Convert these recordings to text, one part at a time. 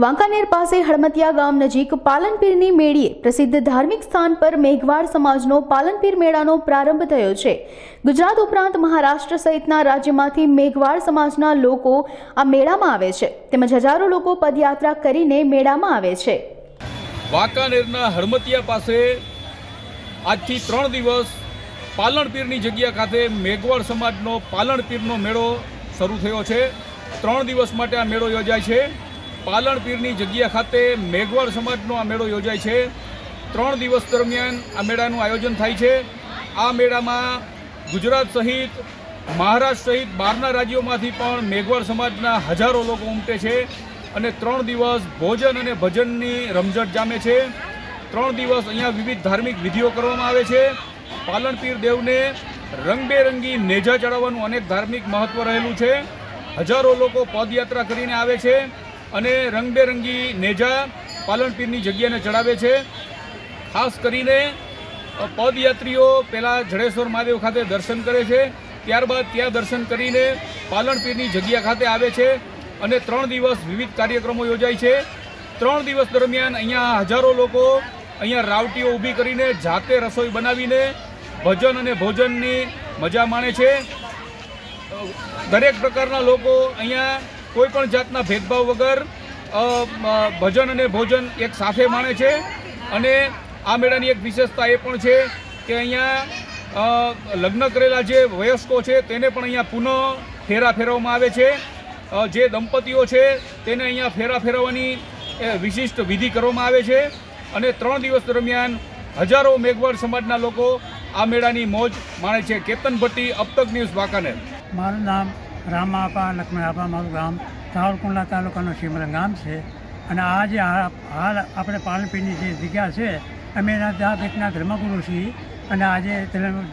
વાંકાનેર પાસે હળમતિયા ગામ નજીક પાલનપીરની મેળીએ પ્રસિદ્ધ ધાર્મિક સ્થાન પર મેઘવાળ સમાજનો પાલનપીર મેળાનો પ્રારંભ થયો છે। ગુજરાત ઉપરાંત મહારાષ્ટ્ર સહિતના રાજ્યમાંથી મેઘવાળ સમાજના લોકો આ મેળામાં આવે છે, તેમજ હજારો લોકો પદયાત્રા કરીને મેળામાં આવે છે। વાંકાનેરના હળમતિયા પાસે આજથી 3 દિવસ પાલનપીરની જગ્યા ખાતે મેઘવાળ સમાજનો પાલનપીરનો મેળો શરૂ થયો છે। 3 દિવસ માટે આ મેળો યોજાય છે। પાલનપીરની જગ્યા ખાતે મેઘવાળ સમાજનો આ મેળો યોજાય છે। 3 દિવસ દરમિયાન આ મેળાનું આયોજન થાય છે। આ મેળામાં ગુજરાત સહિત મહારાષ્ટ્ર સહિત બહારના રાજ્યોમાંથી પણ મેઘવાળ સમાજના હજારો લોકો ઉમટે છે અને 3 દિવસ ભોજન અને ભજનની રમઝટ જામે છે। 3 દિવસ અહીંયા વિવિધ ધાર્મિક વિધિઓ કરવામાં આવે છે। પાલનપીર દેવને રંગબેરંગી નેજા ચડાવવાનું અનેક ધાર્મિક મહત્વ રહેલું છે। હજારો લોકો પદયાત્રા કરીને આવે છે અને રંગબેરંગી નેજા પાલનપીરની જગ્યાને ચડાવે છે। ખાસ કરીને પદયાત્રીઓ પહેલાં જડેશ્વર મહાદેવ ખાતે દર્શન કરે છે, ત્યારબાદ ત્યાં દર્શન કરીને પાલનપીરની જગ્યા ખાતે આવે છે અને 3 દિવસ વિવિધ કાર્યક્રમો યોજાય છે। 3 દિવસ દરમિયાન અહીંયા હજારો લોકો અહીંયા રાવટીઓ ઊભી કરીને જાતે રસોઈ બનાવીને ભજન અને ભોજનની મજા માણે છે। દરેક પ્રકારના લોકો અહીંયા કોઈ પણ જાતના ભેદભાવ વગર ભજન અને ભોજન એક સાથે માણે છે અને આ મેળાની એક વિશેષતા એ પણ છે કે અહીંયા લગ્ન કરેલા જે વયસ્કો છે તેને પણ અહીંયા પુનઃ ફેરા ફેરવવામાં આવે છે। જે દંપતીઓ છે તેને અહીંયા ફેરા ફેરવવાની વિશિષ્ટ વિધિ કરવામાં આવે છે અને 3 દિવસ દરમિયાન હજારો મેઘવાળ સમાજના લોકો આ મેળાની મોજ માણે છે। કેતન ભટ્ટી, અબતક ન્યૂઝ, વાંકાનેર। મારું નામ રામાપા લક્ષ્મણાપા, મારું ગામ સાવરકુંડલા તાલુકાનું સિમરન ગામ છે અને આ જે હાલ આપણે પાલનપીરની જે જગ્યા છે અમે એના ત્યાં રીતના ધર્મગુરુ છીએ અને આજે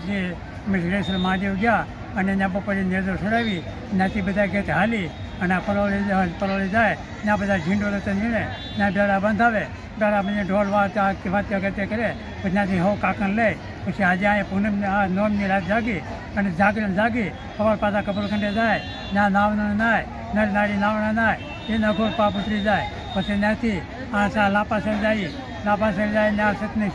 જે અમે જડેશ્વર મહાદેવ ગયા અને ત્યાં બપોરે નેજો ચડાવી ત્યાંથી બધા ગેટ હાલી અને પરોળી જાય ત્યાં બધા ઝીંડો લેતા નીકળે, ત્યાં બેડા બંધાવે, બેડા બંને ઢોલ વાત્યા કરે પછી ત્યાંથી હો કાકણ લે, પછી આજે અહીંયા પૂનમની આ નોમની રાત જાગી સવાર પાછા કપડખંડે જાય, ત્યાં નાવનું નાય નર નારી નાવણા નાય એ નગોર પાપ ઉતરી જાય, પછી ત્યાંથી આ લાપાસર જાય ત્યાં સતની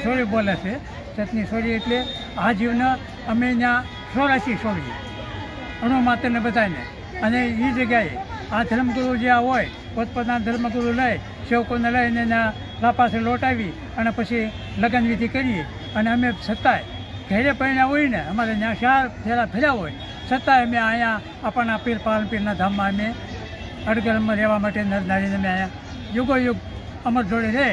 છોડી બોલે છે। સતની છોડી એટલે આ જીવને અમે ત્યાં 84 છોડીએ અણુમાતરને બધાને અને એ જગ્યાએ આ ધર્મગુરુ જે હોય પોતપોતાના ધર્મગુરુ લઈ સેવકોને લઈને ત્યાં લાપાસર લોટાવી અને પછી લગ્ન વિધિ કરીએ અને અમે છતાંય ઘરે પરિણામ હોય ને અમારે ત્યાં 4 ફેરા ફર્યા હોય છતાંય અમે અહીંયા આપણા પીર પાલનપીરના ધામમાં અમે અડગરમાં રહેવા માટે નર નારીને અમે અહીંયા યુગો યુગ અમર જોડે રહે